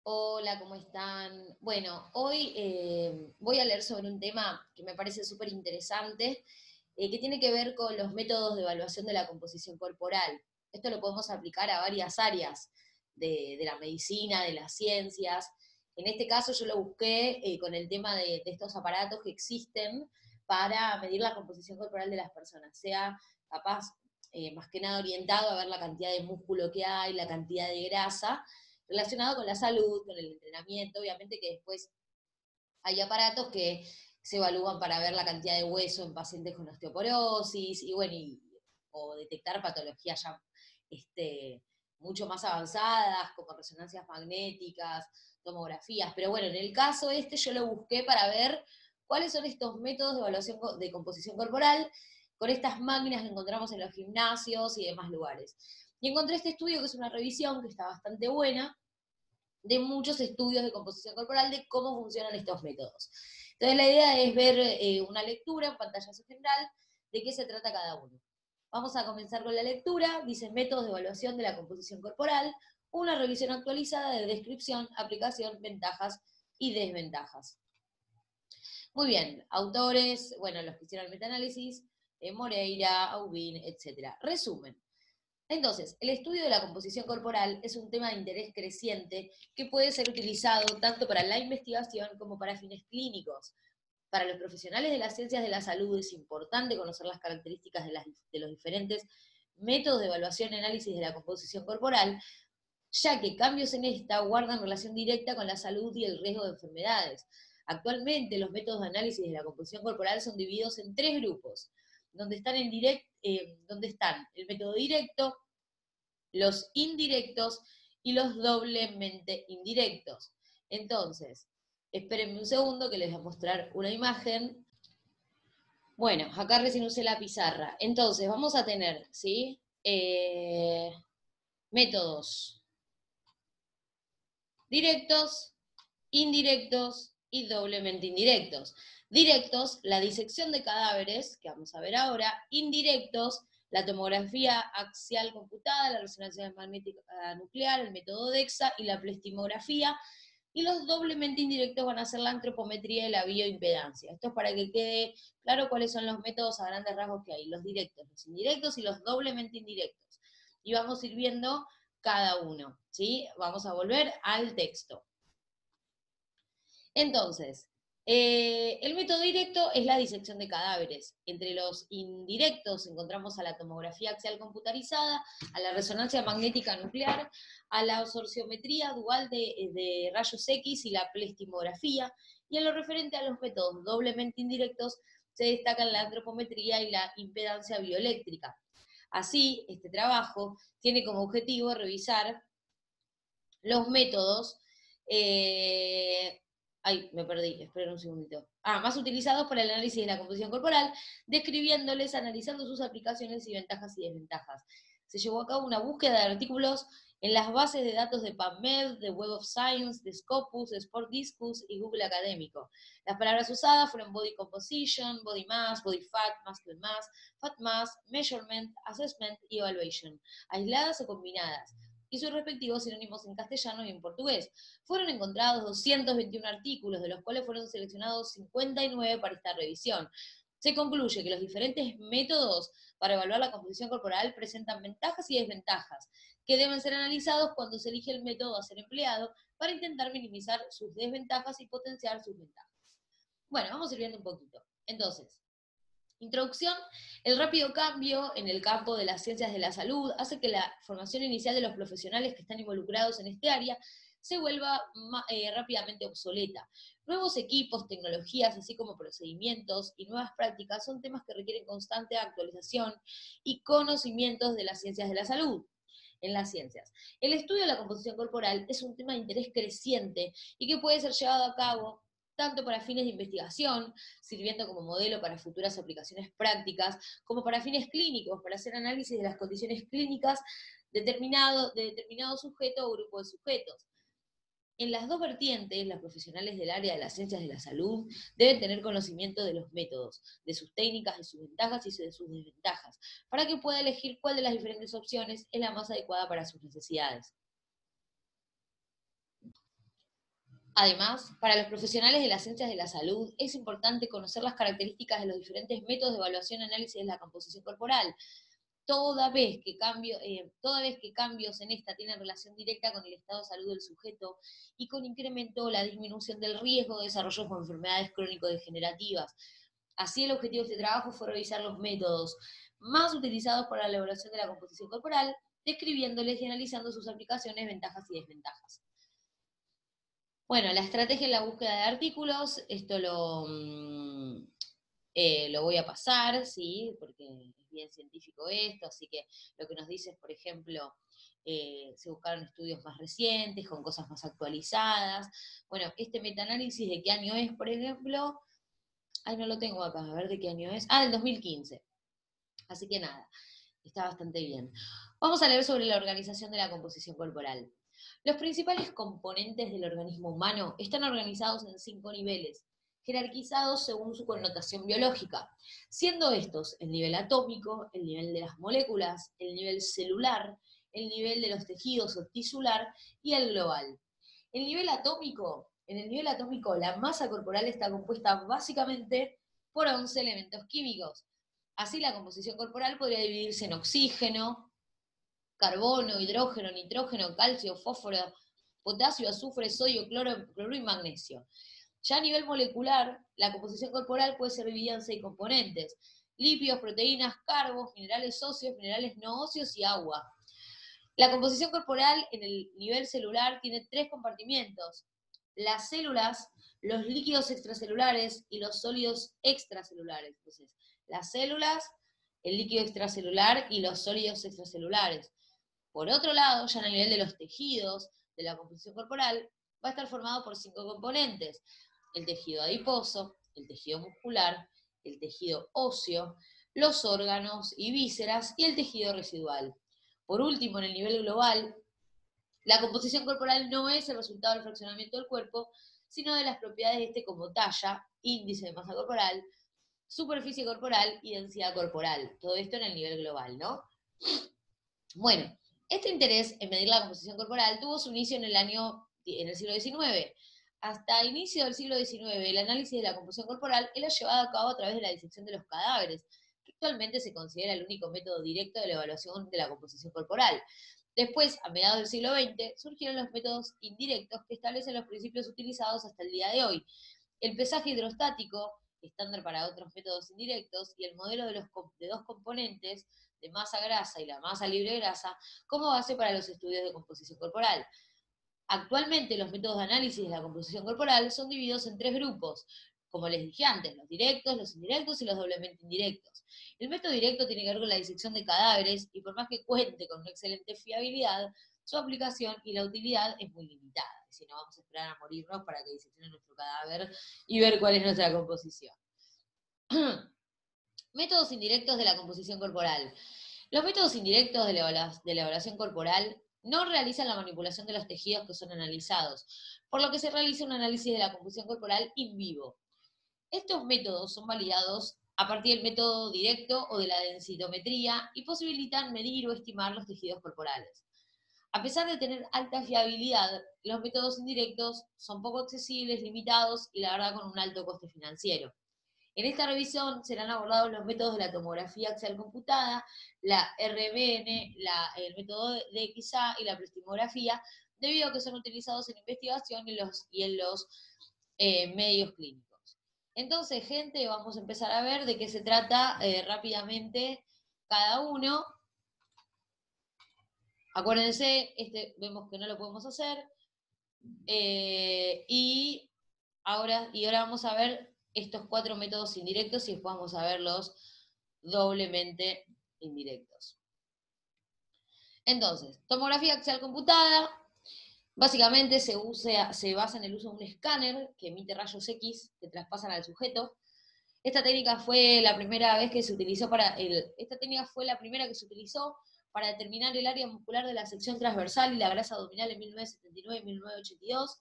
Hola, ¿cómo están? Bueno, hoy voy a leer sobre un tema que me parece súper interesante, que tiene que ver con los métodos de evaluación de la composición corporal. Esto lo podemos aplicar a varias áreas de la medicina, de las ciencias. En este caso yo lo busqué con el tema de estos aparatos que existen para medir la composición corporal de las personas, sea capaz más que nada orientado a ver la cantidad de músculo que hay, la cantidad de grasa, relacionado con la salud, con el entrenamiento. Obviamente que después hay aparatos que se evalúan para ver la cantidad de hueso en pacientes con osteoporosis y bueno, o detectar patologías ya mucho más avanzadas, como resonancias magnéticas, tomografías. Pero bueno, en el caso yo lo busqué para ver cuáles son estos métodos de evaluación de composición corporal con estas máquinas que encontramos en los gimnasios y demás lugares. Y encontré este estudio que es una revisión que está bastante buena, de muchos estudios de composición corporal de cómo funcionan estos métodos. Entonces la idea es ver una lectura en pantallazo general de qué se trata cada uno. Vamos a comenzar con la lectura. Dice métodos de evaluación de la composición corporal, una revisión actualizada de descripción, aplicación, ventajas y desventajas. Muy bien, autores, bueno, los que hicieron el metaanálisis, Moreira, Aubin, etc. Resumen. Entonces, el estudio de la composición corporal es un tema de interés creciente que puede ser utilizado tanto para la investigación como para fines clínicos. Para los profesionales de las ciencias de la salud es importante conocer las características de los diferentes métodos de evaluación y análisis de la composición corporal, ya que cambios en esta guardan relación directa con la salud y el riesgo de enfermedades. Actualmente, los métodos de análisis de la composición corporal son divididos en tres grupos, donde están el método directo, los indirectos y los doblemente indirectos. Entonces, espérenme un segundo que les voy a mostrar una imagen. Bueno, acá recién usé la pizarra. Entonces, vamos a tener, ¿sí? Métodos directos, indirectos y doblemente indirectos. Directos, la disección de cadáveres, que vamos a ver ahora. Indirectos, la tomografía axial computada, la resonancia magnética nuclear, el método DEXA y la plestimografía. Y los doblemente indirectos van a ser la antropometría y la bioimpedancia. Esto es para que quede claro cuáles son los métodos a grandes rasgos que hay, los directos, los indirectos y los doblemente indirectos. Y vamos a ir viendo cada uno, ¿sí? Vamos a volver al texto. Entonces, el método directo es la disección de cadáveres. Entre los indirectos encontramos a la tomografía axial computarizada, a la resonancia magnética nuclear, a la absorciometría dual de rayos X y la plestimografía. Y en lo referente a los métodos doblemente indirectos, se destacan la antropometría y la impedancia bioeléctrica. Así, este trabajo tiene como objetivo revisar los métodos ay, me perdí, esperen un segundito. Más utilizados para el análisis de la composición corporal, describiéndoles, analizando sus aplicaciones y ventajas y desventajas. Se llevó a cabo una búsqueda de artículos en las bases de datos de PubMed, de Web of Science, de Scopus, de Sport Discus y Google Académico. Las palabras usadas fueron body composition, body mass, body fat mass, measurement, assessment y evaluation, aisladas o combinadas, y sus respectivos sinónimos en castellano y en portugués. Fueron encontrados 221 artículos, de los cuales fueron seleccionados 59 para esta revisión. Se concluye que los diferentes métodos para evaluar la composición corporal presentan ventajas y desventajas, que deben ser analizados cuando se elige el método a ser empleado para intentar minimizar sus desventajas y potenciar sus ventajas. Bueno, vamos a ir viendo un poquito. Entonces, introducción, el rápido cambio en el campo de las ciencias de la salud hace que la formación inicial de los profesionales que están involucrados en este área se vuelva rápidamente obsoleta. Nuevos equipos, tecnologías, así como procedimientos y nuevas prácticas son temas que requieren constante actualización y conocimientos de las ciencias de la salud. En las ciencias, el estudio de la composición corporal es un tema de interés creciente y que puede ser llevado a cabo tanto para fines de investigación, sirviendo como modelo para futuras aplicaciones prácticas, como para fines clínicos, para hacer análisis de las condiciones clínicas de determinado sujeto o grupo de sujetos. En las dos vertientes, los profesionales del área de las ciencias de la salud deben tener conocimiento de los métodos, de sus técnicas, de sus ventajas y de sus desventajas, para que pueda elegir cuál de las diferentes opciones es la más adecuada para sus necesidades. Además, para los profesionales de las ciencias de la salud, es importante conocer las características de los diferentes métodos de evaluación y análisis de la composición corporal, toda vez que cambios en esta tienen relación directa con el estado de salud del sujeto y con incremento o la disminución del riesgo de desarrollo de enfermedades crónico-degenerativas. Así, el objetivo de este trabajo fue revisar los métodos más utilizados para la elaboración de la composición corporal, describiéndoles y analizando sus aplicaciones, ventajas y desventajas. Bueno, la estrategia en la búsqueda de artículos, esto lo voy a pasar, ¿sí? Porque es bien científico esto, así que lo que nos dice es, por ejemplo, se buscaron estudios más recientes, con cosas más actualizadas. Bueno, este metaanálisis, ¿de qué año es, por ejemplo? Ay, no lo tengo acá, a ver de qué año es. Ah, del 2015. Así que nada, está bastante bien. Vamos a leer sobre la organización de la composición corporal. Los principales componentes del organismo humano están organizados en 5 niveles, jerarquizados según su connotación biológica, siendo estos el nivel atómico, el nivel de las moléculas, el nivel celular, el nivel de los tejidos o tisular y el global. En el nivel atómico, la masa corporal está compuesta básicamente por 11 elementos químicos. Así, la composición corporal podría dividirse en oxígeno, carbono, hidrógeno, nitrógeno, calcio, fósforo, potasio, azufre, sodio, cloro y magnesio. Ya a nivel molecular, la composición corporal puede ser dividida en 6 componentes: lípidos, proteínas, carbos, minerales óseos, minerales no óseos y agua. La composición corporal en el nivel celular tiene 3 compartimientos: las células, los líquidos extracelulares y los sólidos extracelulares. Entonces, las células, el líquido extracelular y los sólidos extracelulares. Por otro lado, ya en el nivel de los tejidos de la composición corporal, va a estar formado por 5 componentes: el tejido adiposo, el tejido muscular, el tejido óseo, los órganos y vísceras y el tejido residual. Por último, en el nivel global, la composición corporal no es el resultado del fraccionamiento del cuerpo, sino de las propiedades de este, como talla, índice de masa corporal, superficie corporal y densidad corporal. Todo esto en el nivel global, ¿no? Bueno, este interés en medir la composición corporal tuvo su inicio en el siglo XIX. Hasta el inicio del siglo XIX, el análisis de la composición corporal era llevado a cabo a través de la disección de los cadáveres, que actualmente se considera el único método directo de la evaluación de la composición corporal. Después, a mediados del siglo XX, surgieron los métodos indirectos que establecen los principios utilizados hasta el día de hoy: el pesaje hidrostático, estándar para otros métodos indirectos, y el modelo de 2 componentes, de masa grasa y la masa libre de grasa, como base para los estudios de composición corporal. Actualmente, los métodos de análisis de la composición corporal son divididos en 3 grupos, como les dije antes: los directos, los indirectos y los doblemente indirectos. El método directo tiene que ver con la disección de cadáveres, y por más que cuente con una excelente fiabilidad, su aplicación y la utilidad es muy limitada. Si no, vamos a esperar a morirnos para que diseccionen nuestro cadáver y ver cuál es nuestra composición. Métodos indirectos de la composición corporal. Los métodos indirectos de la evaluación corporal no realizan la manipulación de los tejidos que son analizados, por lo que se realiza un análisis de la composición corporal in vivo. Estos métodos son validados a partir del método directo o de la densitometría y posibilitan medir o estimar los tejidos corporales. A pesar de tener alta fiabilidad, los métodos indirectos son poco accesibles, limitados y, la verdad, con un alto coste financiero. En esta revisión serán abordados los métodos de la tomografía axial computada, la RBN, el método de XA y la plastimografía, debido a que son utilizados en investigación y en los medios clínicos. Entonces, gente, vamos a empezar a ver de qué se trata rápidamente cada uno. Acuérdense, vemos que no lo podemos hacer. Y ahora vamos a ver estos 4 métodos indirectos y después vamos a ver los doblemente indirectos. Entonces, tomografía axial computada, básicamente se basa en el uso de un escáner que emite rayos X que traspasan al sujeto. Esta técnica fue la primera que se utilizó para determinar el área muscular de la sección transversal y la grasa abdominal en 1979 y 1982.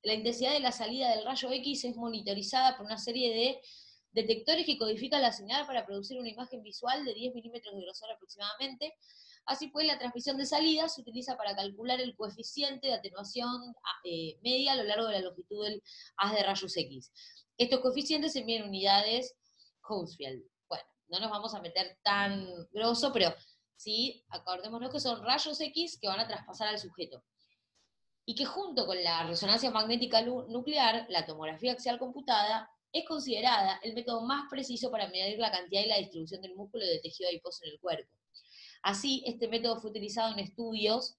La intensidad de la salida del rayo X es monitorizada por una serie de detectores que codifican la señal para producir una imagen visual de 10 milímetros de grosor aproximadamente. Así pues, la transmisión de salida se utiliza para calcular el coeficiente de atenuación media a lo largo de la longitud del haz de rayos X. Estos coeficientes se miden en unidades Hounsfield. Bueno, no nos vamos a meter tan grosso, pero sí, acordémonos que son rayos X que van a traspasar al sujeto. Y que junto con la resonancia magnética nuclear, la tomografía axial computada, es considerada el método más preciso para medir la cantidad y la distribución del músculo y del tejido adiposo en el cuerpo. Así, este método fue utilizado en estudios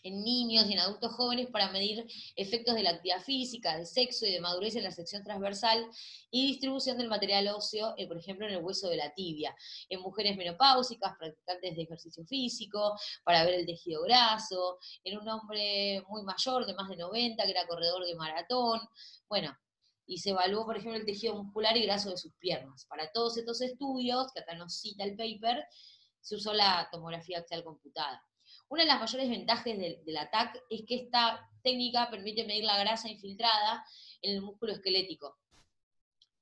en niños y en adultos jóvenes para medir efectos de la actividad física, de sexo y de madurez en la sección transversal y distribución del material óseo, por ejemplo, en el hueso de la tibia, en mujeres menopáusicas, practicantes de ejercicio físico, para ver el tejido graso, en un hombre muy mayor, de más de 90, que era corredor de maratón, bueno, y se evaluó, por ejemplo, el tejido muscular y graso de sus piernas. Para todos estos estudios, que acá nos cita el paper, se usó la tomografía axial computada. Una de las mayores ventajas del ATAC es que esta técnica permite medir la grasa infiltrada en el músculo esquelético.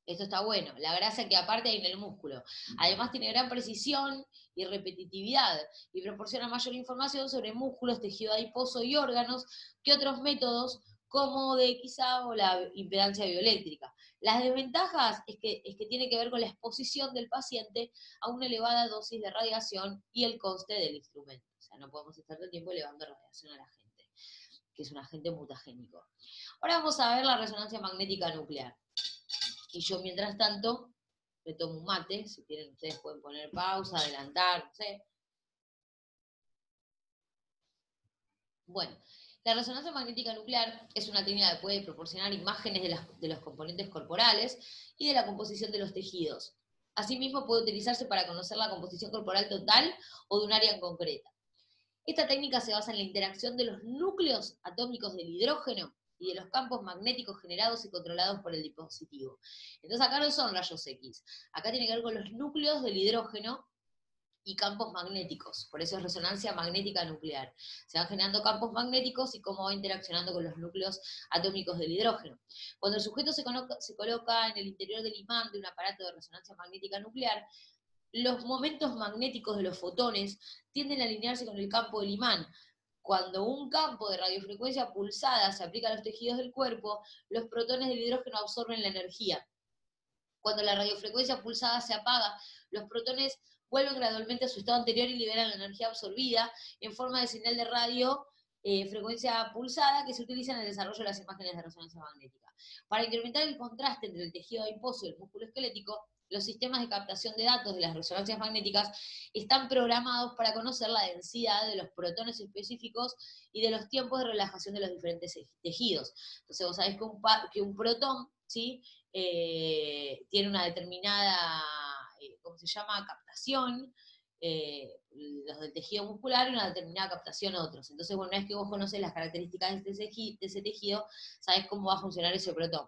Esto está bueno, la grasa que aparte hay en el músculo. Además tiene gran precisión y repetitividad y proporciona mayor información sobre músculos, tejido adiposo y órganos que otros métodos como DXA o la impedancia bioeléctrica. Las desventajas es que tiene que ver con la exposición del paciente a una elevada dosis de radiación y el coste del instrumento. O sea, no podemos estar todo el tiempo elevando radiación a la gente, que es un agente mutagénico. Ahora vamos a ver la resonancia magnética nuclear. Y yo, mientras tanto, me tomo un mate. Si quieren, ustedes pueden poner pausa, adelantar, no sé. Bueno, la resonancia magnética nuclear es una técnica que puede proporcionar imágenes de los componentes corporales y de la composición de los tejidos. Asimismo, puede utilizarse para conocer la composición corporal total o de un área en concreta. Esta técnica se basa en la interacción de los núcleos atómicos del hidrógeno y de los campos magnéticos generados y controlados por el dispositivo. Entonces acá no son rayos X, acá tiene que ver con los núcleos del hidrógeno y campos magnéticos, por eso es resonancia magnética nuclear. Se van generando campos magnéticos y cómo va interaccionando con los núcleos atómicos del hidrógeno. Cuando el sujeto se coloca en el interior del imán de un aparato de resonancia magnética nuclear, los momentos magnéticos de los fotones tienden a alinearse con el campo del imán. Cuando un campo de radiofrecuencia pulsada se aplica a los tejidos del cuerpo, los protones del hidrógeno absorben la energía. Cuando la radiofrecuencia pulsada se apaga, los protones vuelven gradualmente a su estado anterior y liberan la energía absorbida en forma de señal de radio frecuencia pulsada que se utiliza en el desarrollo de las imágenes de resonancia magnética. Para incrementar el contraste entre el tejido adiposo y el músculo esquelético, los sistemas de captación de datos de las resonancias magnéticas están programados para conocer la densidad de los protones específicos y de los tiempos de relajación de los diferentes tejidos. Entonces vos sabés que un protón, ¿sí? Tiene una determinada, ¿cómo se llama?, captación, los del tejido muscular y una determinada captación otros. Entonces, bueno, una vez que vos conoces las características de ese tejido, sabés cómo va a funcionar ese protón.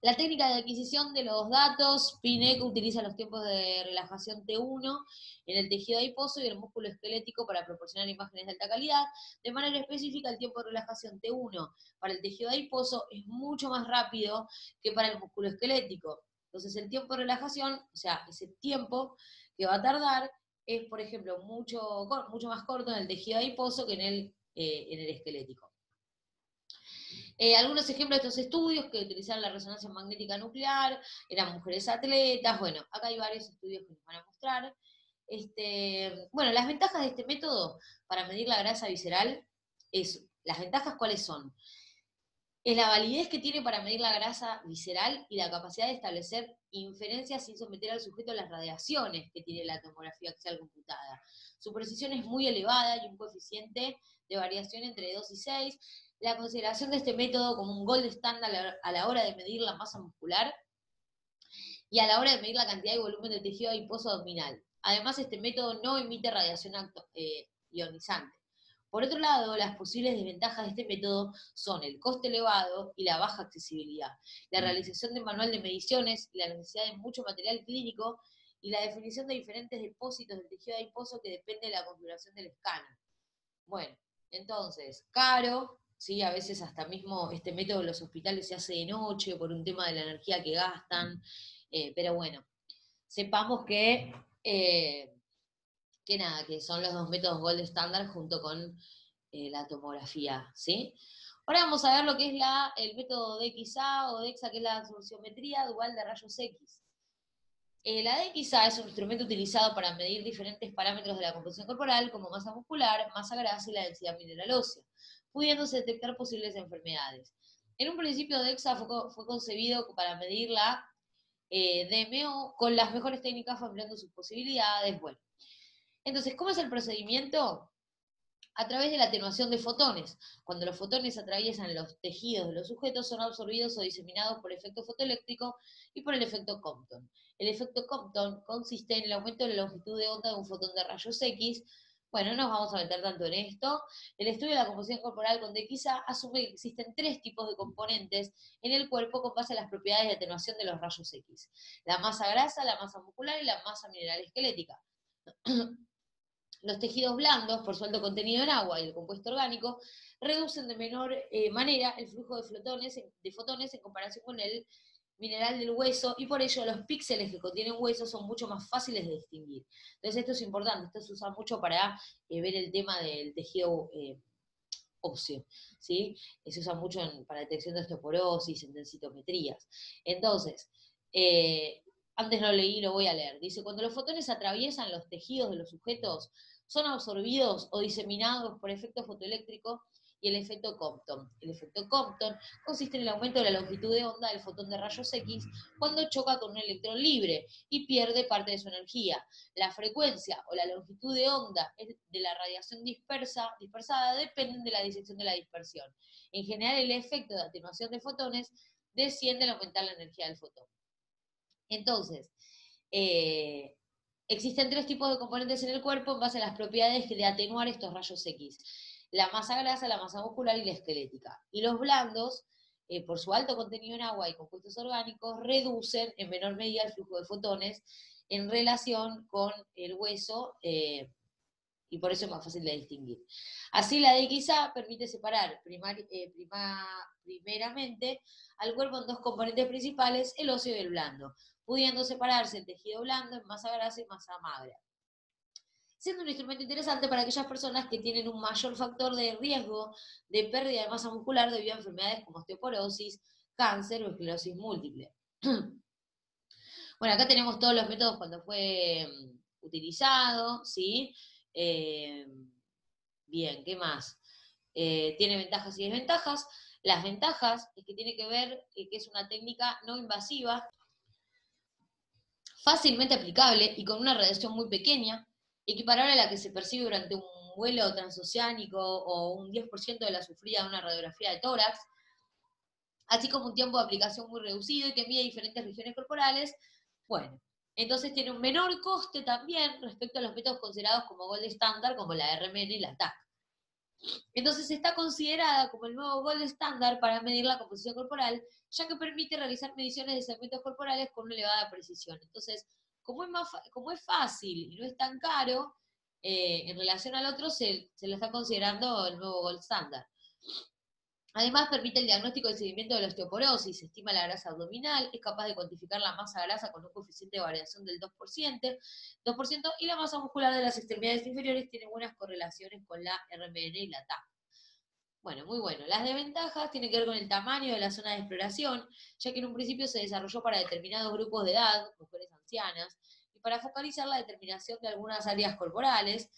La técnica de adquisición de los datos, PINEC utiliza los tiempos de relajación T1 en el tejido adiposo y el músculo esquelético para proporcionar imágenes de alta calidad. De manera específica, el tiempo de relajación T1 para el tejido adiposo es mucho más rápido que para el músculo esquelético. Entonces, el tiempo de relajación, o sea, ese tiempo que va a tardar, es, por ejemplo, mucho más corto en el tejido adiposo que en el esquelético. Algunos ejemplos de estos estudios que utilizaron la resonancia magnética nuclear, eran mujeres atletas, bueno, acá hay varios estudios que nos van a mostrar. Bueno, las ventajas de este método para medir la grasa visceral, las ventajas ¿cuáles son? Es la validez que tiene para medir la grasa visceral y la capacidad de establecer inferencias sin someter al sujeto a las radiaciones que tiene la tomografía axial computada. Su precisión es muy elevada y un coeficiente de variación entre 2 y 6. La consideración de este método como un gold estándar a la hora de medir la masa muscular y a la hora de medir la cantidad y volumen de tejido adiposo abdominal. Además, este método no emite radiación ionizante. Por otro lado, las posibles desventajas de este método son el coste elevado y la baja accesibilidad, la realización de manual de mediciones y la necesidad de mucho material clínico y la definición de diferentes depósitos del tejido adiposo que depende de la configuración del escáner. Bueno, entonces, caro, ¿sí? A veces hasta mismo este método en los hospitales se hace de noche por un tema de la energía que gastan, pero bueno, sepamos que que nada, que son los dos métodos gold estándar junto con la tomografía, ¿sí? Ahora vamos a ver lo que es el método DXA o DEXA, que es la absorciometría dual de rayos X. La DXA es un instrumento utilizado para medir diferentes parámetros de la composición corporal, como masa muscular, masa grasa y la densidad mineral ósea, pudiéndose detectar posibles enfermedades. En un principio, DEXA fue concebido para medir la DMO con las mejores técnicas, ampliando sus posibilidades. Bueno, entonces, ¿cómo es el procedimiento? A través de la atenuación de fotones. Cuando los fotones atraviesan los tejidos de los sujetos, son absorbidos o diseminados por efecto fotoeléctrico y por el efecto Compton. El efecto Compton consiste en el aumento de la longitud de onda de un fotón de rayos X. Bueno, no nos vamos a meter tanto en esto. El estudio de la composición corporal con DXA asume que existen 3 tipos de componentes en el cuerpo con base a las propiedades de atenuación de los rayos X. La masa grasa, la masa muscular y la masa mineral esquelética. Los tejidos blandos, por su alto contenido en agua y el compuesto orgánico, reducen de menor manera el flujo de fotones en comparación con el mineral del hueso, y por ello los píxeles que contienen hueso son mucho más fáciles de distinguir. Entonces esto es importante, esto se usa mucho para ver el tema del tejido óseo, ¿sí? Se usa mucho para detección de osteoporosis, en densitometrías. Entonces, antes lo leí, lo voy a leer. Dice, cuando los fotones atraviesan los tejidos de los sujetos, son absorbidos o diseminados por efecto fotoeléctrico y el efecto Compton. El efecto Compton consiste en el aumento de la longitud de onda del fotón de rayos X cuando choca con un electrón libre y pierde parte de su energía. La frecuencia o la longitud de onda de la radiación dispersada dependen de la dirección de la dispersión. En general, el efecto de atenuación de fotones desciende al aumentar la energía del fotón. Entonces, existen 3 tipos de componentes en el cuerpo en base a las propiedades de atenuar estos rayos X. La masa grasa, la masa muscular y la esquelética. Y los blandos, por su alto contenido en agua y compuestos orgánicos, reducen en menor medida el flujo de fotones en relación con el hueso, y por eso es más fácil de distinguir. Así la DXA permite separar primeramente al cuerpo en 2 componentes principales, el óseo y el blando, pudiendo separarse el tejido blando en masa grasa y masa magra, siendo un instrumento interesante para aquellas personas que tienen un mayor factor de riesgo de pérdida de masa muscular debido a enfermedades como osteoporosis, cáncer o esclerosis múltiple. Bueno, acá tenemos todos los métodos cuando fue utilizado, ¿sí? Bien, ¿qué más? Tiene ventajas y desventajas. Las ventajas es que tiene que ver que es una técnica no invasiva, fácilmente aplicable y con una radiación muy pequeña, equiparable a la que se percibe durante un vuelo transoceánico o un 10% de la sufrida de una radiografía de tórax, así como un tiempo de aplicación muy reducido y que mide diferentes regiones corporales. Bueno, entonces tiene un menor coste también respecto a los métodos considerados como gold estándar, como la RMN y la TAC. Entonces está considerada como el nuevo gold estándar para medir la composición corporal, ya que permite realizar mediciones de segmentos corporales con una elevada precisión. Entonces, como es fácil y no es tan caro, en relación al otro se lo está considerando el nuevo gold estándar. Además, permite el diagnóstico y seguimiento de la osteoporosis, estima la grasa abdominal, es capaz de cuantificar la masa grasa con un coeficiente de variación del 2%, y la masa muscular de las extremidades inferiores tiene buenas correlaciones con la RMN y la TAC. Bueno, muy bueno. Las desventajas tienen que ver con el tamaño de la zona de exploración, ya que en un principio se desarrolló para determinados grupos de edad, mujeres ancianas, y para focalizar la determinación de algunas áreas corporales.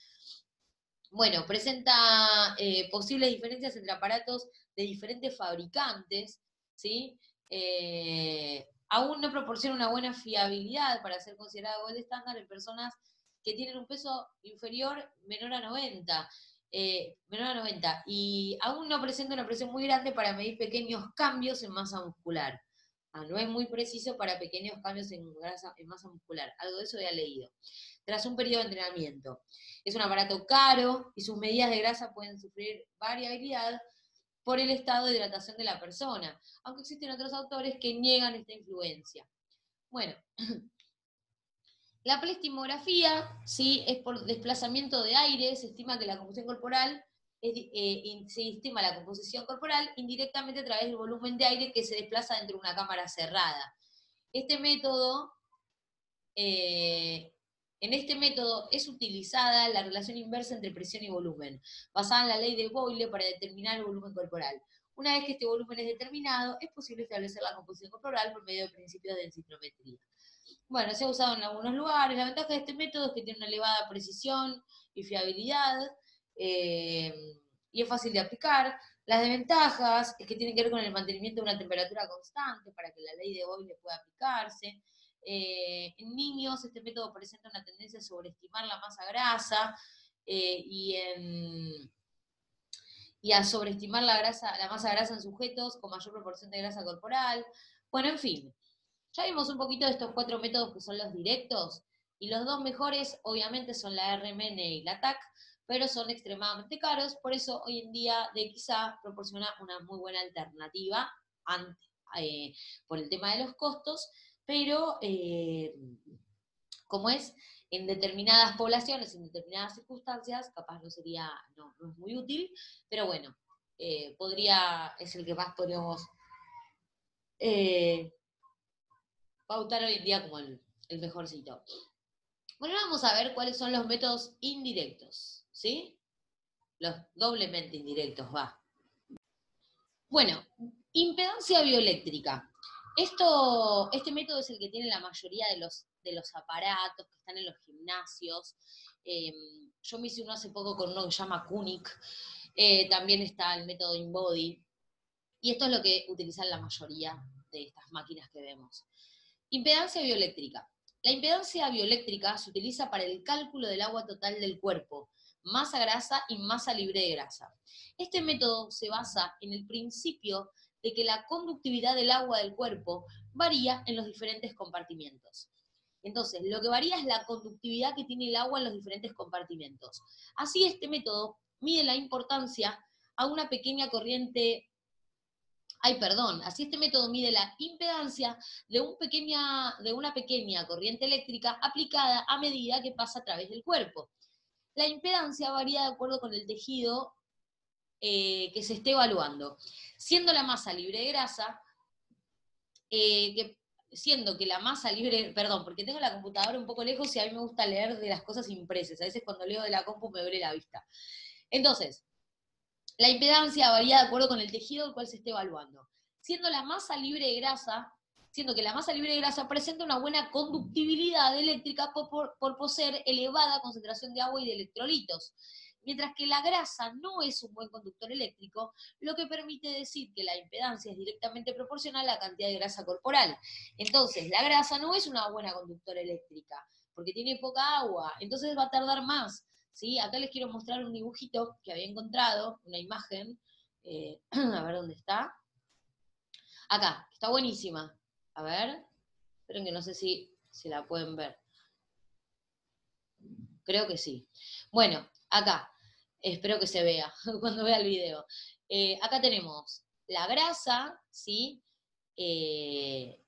Bueno, presenta posibles diferencias entre aparatos de diferentes fabricantes, ¿sí? Aún no proporciona una buena fiabilidad para ser considerado gold estándar en personas que tienen un peso inferior menor a 90, y aún no presenta una presión muy grande para medir pequeños cambios en masa muscular. No es muy preciso para pequeños cambios en masa muscular, algo de eso había leído. Tras un periodo de entrenamiento. Es un aparato caro y sus medidas de grasa pueden sufrir variabilidad por el estado de hidratación de la persona, aunque existen otros autores que niegan esta influencia. Bueno, la plastimografía, ¿sí?, es por desplazamiento de aire, se estima que la composición corporal, se estima la composición corporal indirectamente a través del volumen de aire que se desplaza dentro de una cámara cerrada. Este método En este método es utilizada la relación inversa entre presión y volumen, basada en la ley de Boyle para determinar el volumen corporal. Una vez que este volumen es determinado, es posible establecer la composición corporal por medio de principios de densitometría. Bueno, se ha usado en algunos lugares. La ventaja de este método es que tiene una elevada precisión y fiabilidad, eh, y es fácil de aplicar. Las desventajas es que tienen que ver con el mantenimiento de una temperatura constante para que la ley de Boyle pueda aplicarse. En niños este método presenta una tendencia a sobreestimar la masa grasa, y a sobreestimar la masa grasa en sujetos con mayor proporción de grasa corporal. Bueno, en fin, ya vimos un poquito de estos 4 métodos que son los directos, y los 2 mejores obviamente son la RMN y la TAC, pero son extremadamente caros, por eso hoy en día DXA proporciona una muy buena alternativa por el tema de los costos, pero como es en determinadas poblaciones, en determinadas circunstancias, capaz no sería, no es muy útil, pero bueno, es el que más podríamos pautar hoy en día como el mejorcito. Bueno, vamos a ver cuáles son los métodos indirectos, ¿sí? Los doblemente indirectos, va. Bueno, impedancia bioeléctrica. Este método es el que tiene la mayoría de los aparatos que están en los gimnasios. Yo me hice uno hace poco con uno que se llama Kunik. También está el método InBody. Y esto es lo que utilizan la mayoría de estas máquinas que vemos. Impedancia bioeléctrica. La impedancia bioeléctrica se utiliza para el cálculo del agua total del cuerpo, masa grasa y masa libre de grasa. Este método se basa en el principio de que la conductividad del agua del cuerpo varía en los diferentes compartimentos. Entonces, lo que varía es la conductividad que tiene el agua en los diferentes compartimentos. Así, este método mide la importancia a una pequeña corriente. Así este método mide la impedancia de una pequeña corriente eléctrica aplicada a medida que pasa a través del cuerpo. La impedancia varía de acuerdo con el tejido que se esté evaluando, siendo la masa libre de grasa, siendo que la masa libre, perdón, porque tengo la computadora un poco lejos y a mí me gusta leer de las cosas impresas, a veces cuando leo de la compu me duele la vista. Entonces, la impedancia varía de acuerdo con el tejido al cual se esté evaluando, siendo que la masa libre de grasa presenta una buena conductibilidad eléctrica por poseer elevada concentración de agua y de electrolitos, mientras que la grasa no es un buen conductor eléctrico, lo que permite decir que la impedancia es directamente proporcional a la cantidad de grasa corporal. Entonces, la grasa no es una buena conductora eléctrica, porque tiene poca agua, entonces va a tardar más. ¿Sí? Acá les quiero mostrar un dibujito que había encontrado, una imagen, a ver dónde está. Acá, está buenísima. A ver, esperen que no sé si se la pueden ver. Creo que sí. Bueno, acá, espero que se vea cuando vea el video. Acá tenemos la grasa, ¿sí? Que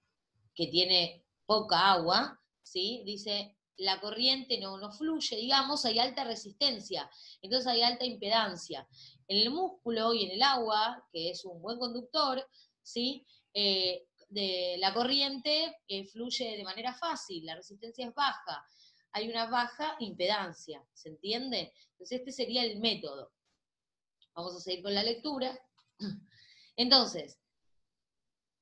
tiene poca agua, ¿sí? Dice, la corriente no fluye, digamos, hay alta resistencia, entonces hay alta impedancia. En el músculo y en el agua, que es un buen conductor, ¿sí? La corriente fluye de manera fácil, la resistencia es baja, hay una baja impedancia, ¿se entiende? Entonces este sería el método. Vamos a seguir con la lectura. Entonces,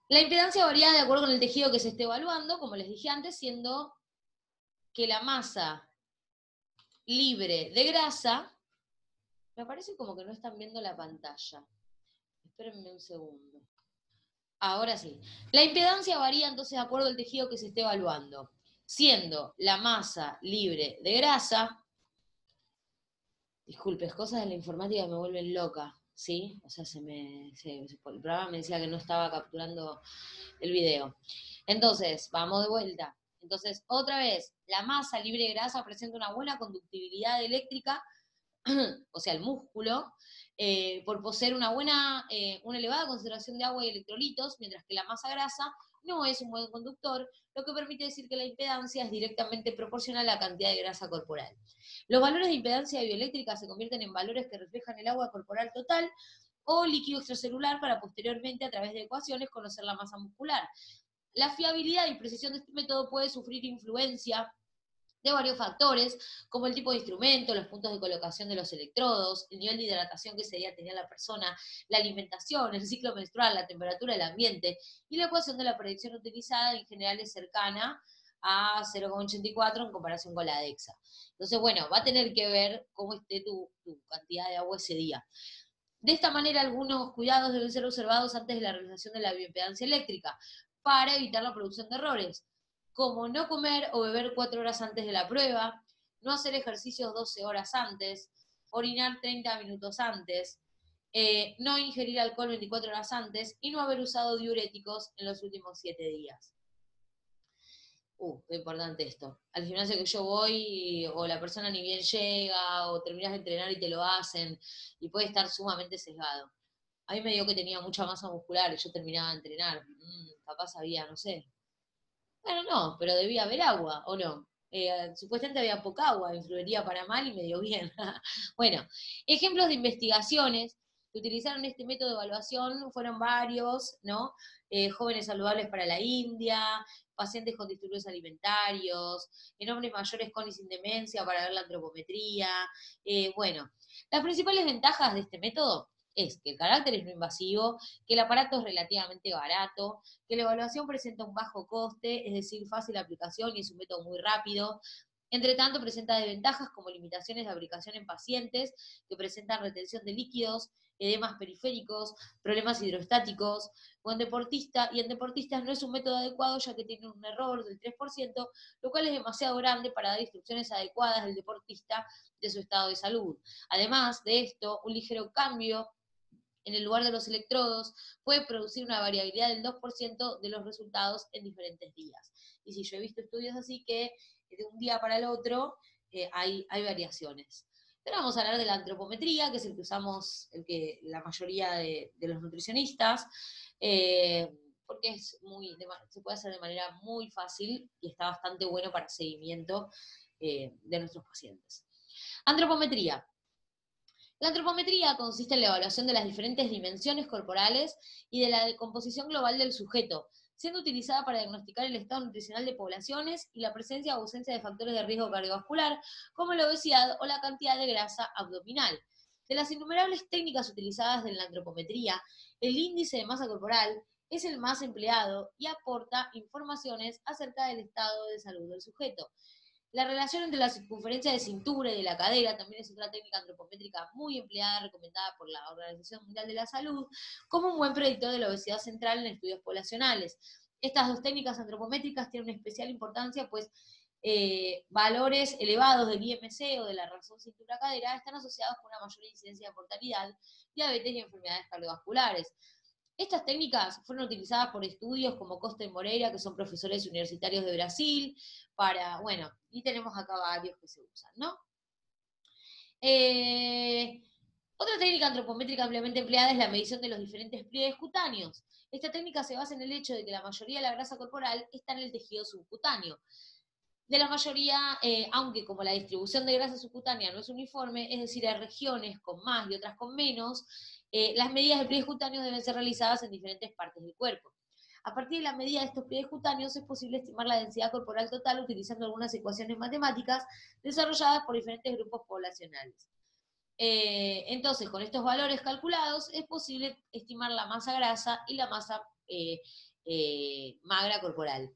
la impedancia varía de acuerdo con el tejido que se esté evaluando, como les dije antes, siendo que la masa libre de grasa, me parece como que no están viendo la pantalla. Espérenme un segundo. Ahora sí. La impedancia varía entonces de acuerdo al tejido que se esté evaluando, siendo la masa libre de grasa, disculpe, cosas de la informática me vuelven loca, ¿sí? O sea, el programa me decía que no estaba capturando el video. Entonces, vamos de vuelta. Entonces, otra vez, la masa libre de grasa presenta una buena conductividad eléctrica, o sea, el músculo, por poseer una elevada concentración de agua y electrolitos, mientras que la masa grasa no es un buen conductor, lo que permite decir que la impedancia es directamente proporcional a la cantidad de grasa corporal. Los valores de impedancia bioeléctrica se convierten en valores que reflejan el agua corporal total o líquido extracelular para posteriormente, a través de ecuaciones, conocer la masa muscular. La fiabilidad y precisión de este método puede sufrir influencia de varios factores, como el tipo de instrumento, los puntos de colocación de los electrodos, el nivel de hidratación que ese día tenía la persona, la alimentación, el ciclo menstrual, la temperatura del ambiente, y la ecuación de la predicción utilizada en general es cercana a 0,84 en comparación con la DEXA. Entonces, bueno, va a tener que ver cómo esté tu cantidad de agua ese día. De esta manera, algunos cuidados deben ser observados antes de la realización de la bioimpedancia eléctrica para evitar la producción de errores, como no comer o beber 4 horas antes de la prueba, no hacer ejercicios 12 horas antes, orinar 30 minutos antes, no ingerir alcohol 24 horas antes y no haber usado diuréticos en los últimos 7 días. Qué importante esto. Al gimnasio que yo voy, o la persona ni bien llega, o terminas de entrenar y te lo hacen, y puede estar sumamente sesgado. A mí me dio que tenía mucha masa muscular y yo terminaba de entrenar. Capaz había, no sé. Bueno, no, pero debía haber agua, ¿o no? Supuestamente había poca agua, influiría para mal y me dio bien. Bueno, ejemplos de investigaciones que utilizaron este método de evaluación fueron varios, ¿no? Jóvenes saludables para la India, pacientes con disturbios alimentarios, en hombres mayores con y sin demencia para ver la antropometría. Bueno, las principales ventajas de este método es que el carácter es no invasivo, que el aparato es relativamente barato, que la evaluación presenta un bajo coste, es decir, fácil aplicación y es un método muy rápido. Entre tanto, presenta desventajas como limitaciones de aplicación en pacientes que presentan retención de líquidos, edemas periféricos, problemas hidrostáticos, o en deportistas no es un método adecuado ya que tiene un error del 3%, lo cual es demasiado grande para dar instrucciones adecuadas del deportista de su estado de salud. Además de esto, un ligero cambio en el lugar de los electrodos puede producir una variabilidad del 2% de los resultados en diferentes días. Y si yo he visto estudios así que de un día para el otro hay variaciones. Pero vamos a hablar de la antropometría, que es el que usamos, el que la mayoría de los nutricionistas, porque se puede hacer de manera muy fácil y está bastante bueno para seguimiento de nuestros pacientes. Antropometría. La antropometría consiste en la evaluación de las diferentes dimensiones corporales y de la decomposición global del sujeto, siendo utilizada para diagnosticar el estado nutricional de poblaciones y la presencia o ausencia de factores de riesgo cardiovascular, como la obesidad o la cantidad de grasa abdominal. De las innumerables técnicas utilizadas en la antropometría, el índice de masa corporal es el más empleado y aporta informaciones acerca del estado de salud del sujeto. La relación entre la circunferencia de cintura y de la cadera también es otra técnica antropométrica muy empleada, recomendada por la Organización Mundial de la Salud, como un buen predictor de la obesidad central en estudios poblacionales. Estas dos técnicas antropométricas tienen una especial importancia, pues valores elevados del IMC o de la razón cintura-cadera están asociados con una mayor incidencia de mortalidad, diabetes y enfermedades cardiovasculares. Estas técnicas fueron utilizadas por estudios como Costa y Moreira, que son profesores universitarios de Brasil, y tenemos acá varios que se usan, ¿no? Otra técnica antropométrica ampliamente empleada es la medición de los diferentes pliegues cutáneos. Esta técnica se basa en el hecho de que la mayoría de la grasa corporal está en el tejido subcutáneo. De la mayoría, aunque como la distribución de grasa subcutánea no es uniforme, es decir, hay regiones con más y otras con menos, las medidas de pliegues cutáneos deben ser realizadas en diferentes partes del cuerpo. A partir de la medida de estos pliegues cutáneos es posible estimar la densidad corporal total utilizando algunas ecuaciones matemáticas desarrolladas por diferentes grupos poblacionales. Entonces, con estos valores calculados es posible estimar la masa grasa y la masa magra corporal.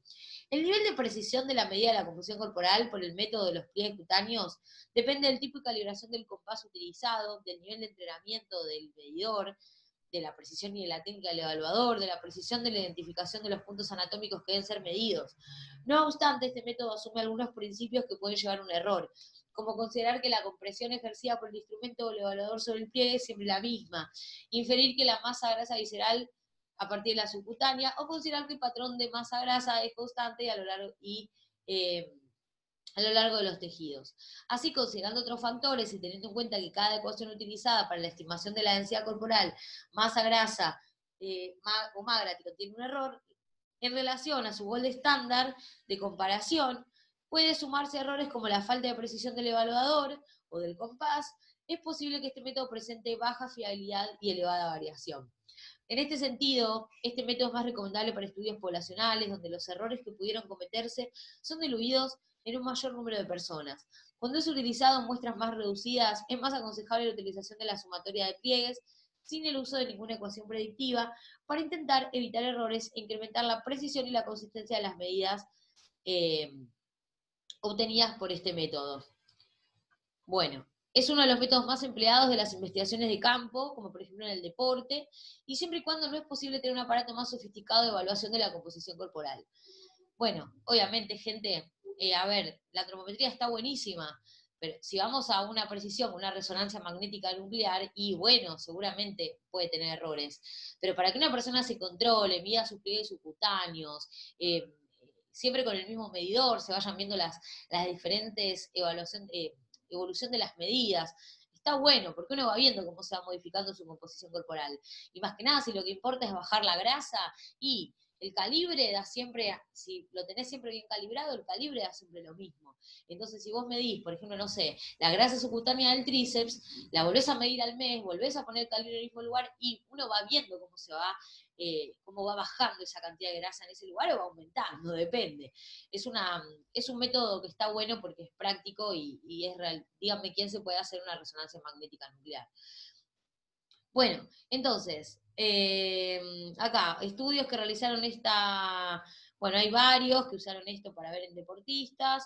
El nivel de precisión de la medida de la composición corporal por el método de los pliegues cutáneos depende del tipo de calibración del compás utilizado, del nivel de entrenamiento del medidor, de la precisión y de la técnica del evaluador, de la precisión de la identificación de los puntos anatómicos que deben ser medidos. No obstante, este método asume algunos principios que pueden llevar a un error, como considerar que la compresión ejercida por el instrumento o el evaluador sobre el pliegue es siempre la misma, inferir que la masa grasa visceral a partir de la subcutánea, o considerar que el patrón de masa grasa es constante a lo largo de los tejidos. Así, considerando otros factores y teniendo en cuenta que cada ecuación utilizada para la estimación de la densidad corporal, masa grasa o magra tiene un error, en relación a su gold estándar de comparación, puede sumarse errores como la falta de precisión del evaluador o del compás. Es posible que este método presente baja fiabilidad y elevada variación. En este sentido, este método es más recomendable para estudios poblacionales, donde los errores que pudieron cometerse son diluidos en un mayor número de personas. Cuando es utilizado en muestras más reducidas, es más aconsejable la utilización de la sumatoria de pliegues sin el uso de ninguna ecuación predictiva para intentar evitar errores e incrementar la precisión y la consistencia de las medidas eh, obtenidas por este método. Bueno, es uno de los métodos más empleados de las investigaciones de campo, como por ejemplo en el deporte, y siempre y cuando no es posible tener un aparato más sofisticado de evaluación de la composición corporal. Bueno, obviamente, gente, a ver, la antropometría está buenísima, pero si vamos a una precisión, una resonancia magnética nuclear, y bueno, seguramente puede tener errores. Pero para que una persona se controle, mida sus pliegues subcutáneos, siempre con el mismo medidor, se vayan viendo las diferentes evolución de las medidas, está bueno, porque uno va viendo cómo se va modificando su composición corporal. Y más que nada, si lo que importa es bajar la grasa, y el calibre da siempre, si lo tenés siempre bien calibrado, el calibre da siempre lo mismo. Entonces, si vos medís, por ejemplo, no sé, la grasa subcutánea del tríceps, la volvés a medir al mes, volvés a poner el calibre en el mismo lugar, y uno va viendo cómo va bajando esa cantidad de grasa en ese lugar o va aumentando, depende. Es un método que está bueno porque es práctico y es real. Díganme quién se puede hacer una resonancia magnética nuclear. Bueno, entonces, acá, estudios que realizaron bueno, hay varios que usaron esto para ver en deportistas.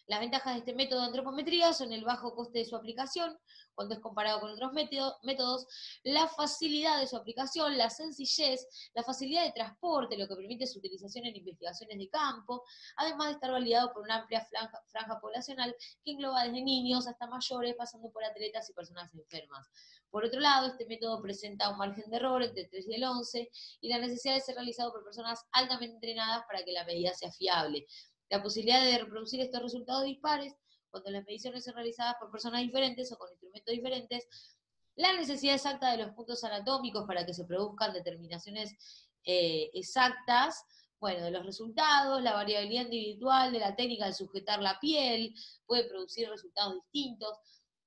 Las ventajas de este método de antropometría son el bajo coste de su aplicación, cuando es comparado con otros métodos, la facilidad de su aplicación, la sencillez, la facilidad de transporte, lo que permite su utilización en investigaciones de campo, además de estar validado por una amplia franja poblacional que engloba desde niños hasta mayores, pasando por atletas y personas enfermas. Por otro lado, este método presenta un margen de error entre el 3 y el 11 y la necesidad de ser realizado por personas altamente entrenadas para que la medida sea fiable. La posibilidad de reproducir estos resultados dispares cuando las mediciones son realizadas por personas diferentes o con instrumentos diferentes, la necesidad exacta de los puntos anatómicos para que se produzcan determinaciones exactas, bueno, de los resultados, la variabilidad individual de la técnica de sujetar la piel, puede producir resultados distintos,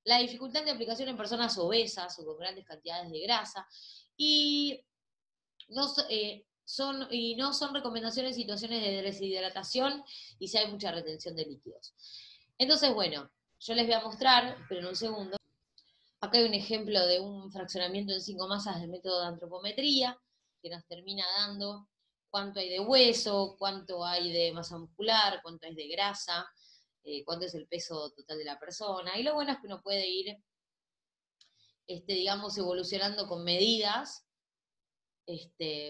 la dificultad de aplicación en personas obesas o con grandes cantidades de grasa, y no son recomendaciones en situaciones de deshidratación y si hay mucha retención de líquidos. Entonces, bueno, yo les voy a mostrar, pero en un segundo, acá hay un ejemplo de un fraccionamiento en 5 masas del método de antropometría, que nos termina dando cuánto hay de hueso, cuánto hay de masa muscular, cuánto hay de grasa, cuánto es el peso total de la persona. Y lo bueno es que uno puede ir, digamos, evolucionando con medidas,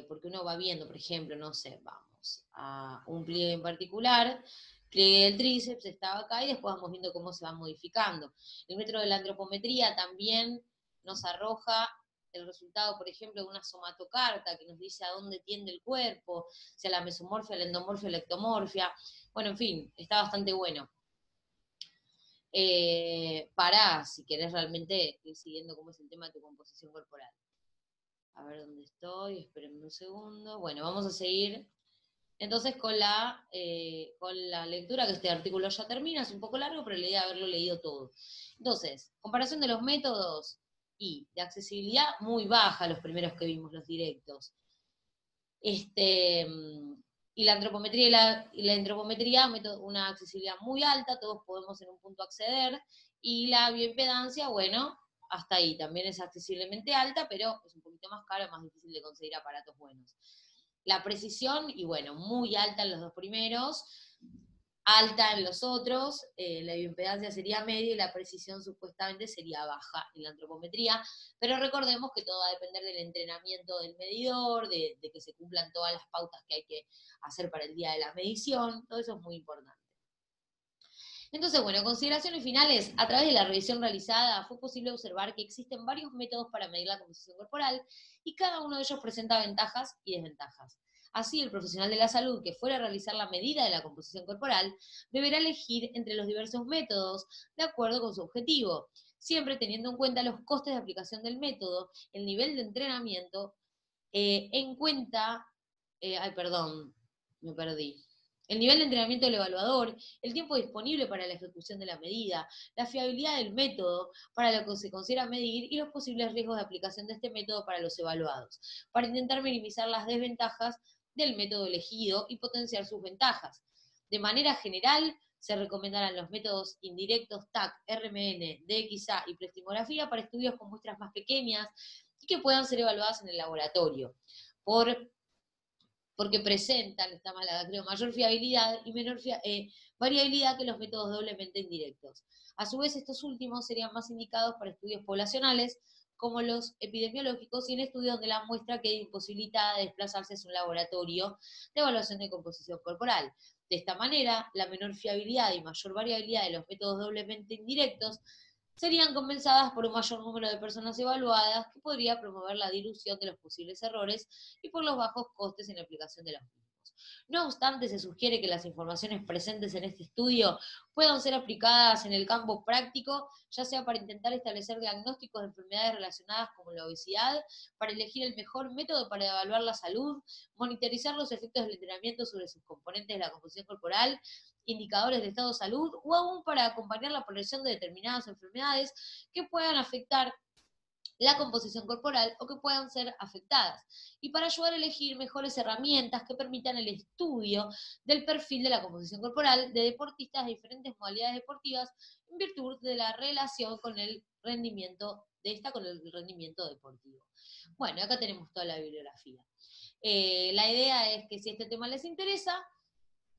porque uno va viendo, por ejemplo, no sé, vamos a un pliegue en particular, pliegue del tríceps estaba acá y después vamos viendo cómo se va modificando. El método de la antropometría también nos arroja el resultado, por ejemplo, de una somatocarta que nos dice a dónde tiende el cuerpo, sea la mesomorfia, la endomorfia, la ectomorfia. Bueno, en fin, está bastante bueno. Para, si querés realmente ir siguiendo cómo es el tema de tu composición corporal. A ver dónde estoy, espérenme un segundo. Bueno, vamos a seguir entonces con la lectura, que este artículo ya termina, es un poco largo, pero la idea de haberlo leído todo. Entonces, comparación de los métodos y de accesibilidad muy baja, los primeros que vimos, los directos. Y la antropometría y la antropometría, una accesibilidad muy alta, todos podemos en un punto acceder, y la bioimpedancia, bueno, hasta ahí, también es accesiblemente alta, pero es un poquito más caro, más difícil de conseguir aparatos buenos. La precisión, y bueno, muy alta en los dos primeros, alta en los otros, la bioimpedancia sería media y la precisión supuestamente sería baja en la antropometría, pero recordemos que todo va a depender del entrenamiento del medidor, de que se cumplan todas las pautas que hay que hacer para el día de la medición, todo eso es muy importante. Entonces, bueno, consideraciones finales. A través de la revisión realizada fue posible observar que existen varios métodos para medir la composición corporal y cada uno de ellos presenta ventajas y desventajas. Así, el profesional de la salud que fuera a realizar la medida de la composición corporal deberá elegir entre los diversos métodos de acuerdo con su objetivo, siempre teniendo en cuenta los costes de aplicación del método, el nivel de entrenamiento, en cuenta, ay, perdón, me perdí. El nivel de entrenamiento del evaluador, el tiempo disponible para la ejecución de la medida, la fiabilidad del método para lo que se considera medir y los posibles riesgos de aplicación de este método para los evaluados, para intentar minimizar las desventajas del método elegido y potenciar sus ventajas. De manera general, se recomendarán los métodos indirectos TAC, RMN, DXA y plastimografía para estudios con muestras más pequeñas y que puedan ser evaluadas en el laboratorio, porque presentan, está mala, creo, mayor fiabilidad y menor variabilidad que los métodos doblemente indirectos. A su vez, estos últimos serían más indicados para estudios poblacionales, como los epidemiológicos, y en estudios donde la muestra quede imposibilitada de desplazarse a un laboratorio de evaluación de composición corporal. De esta manera, la menor fiabilidad y mayor variabilidad de los métodos doblemente indirectos serían compensadas por un mayor número de personas evaluadas, que podría promover la dilución de los posibles errores y por los bajos costes en la aplicación de los mismos. No obstante, se sugiere que las informaciones presentes en este estudio puedan ser aplicadas en el campo práctico, ya sea para intentar establecer diagnósticos de enfermedades relacionadas como la obesidad, para elegir el mejor método para evaluar la salud, monitorizar los efectos del entrenamiento sobre sus componentes de la composición corporal, indicadores de estado de salud, o aún para acompañar la progresión de determinadas enfermedades que puedan afectar la composición corporal o que puedan ser afectadas, y para ayudar a elegir mejores herramientas que permitan el estudio del perfil de la composición corporal de deportistas de diferentes modalidades deportivas en virtud de la relación con el rendimiento de esta con el rendimiento deportivo. Bueno, acá tenemos toda la bibliografía. La idea es que si este tema les interesa,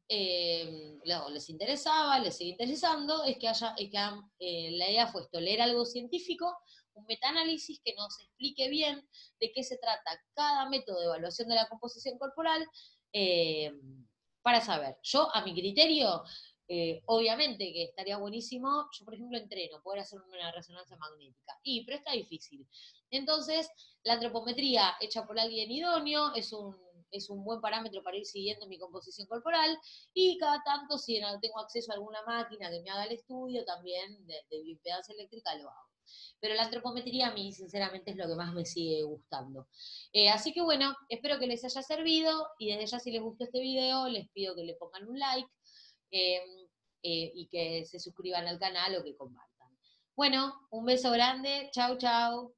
les interesaba, les sigue interesando, la idea fue esto, leer algo científico, un metaanálisis que nos explique bien de qué se trata cada método de evaluación de la composición corporal, eh, para saber. Yo, a mi criterio, obviamente que estaría buenísimo, yo por ejemplo entreno, poder hacer una resonancia magnética, pero está difícil. Entonces, la antropometría hecha por alguien idóneo es un buen parámetro para ir siguiendo mi composición corporal, y cada tanto, si tengo acceso a alguna máquina que me haga el estudio también de bioimpedancia eléctrica, lo hago. Pero la antropometría a mí, sinceramente, es lo que más me sigue gustando. Así que bueno, espero que les haya servido, y desde ya, si les gustó este video, les pido que le pongan un like, eh, y que se suscriban al canal o que compartan. Bueno, un beso grande, chau, chau.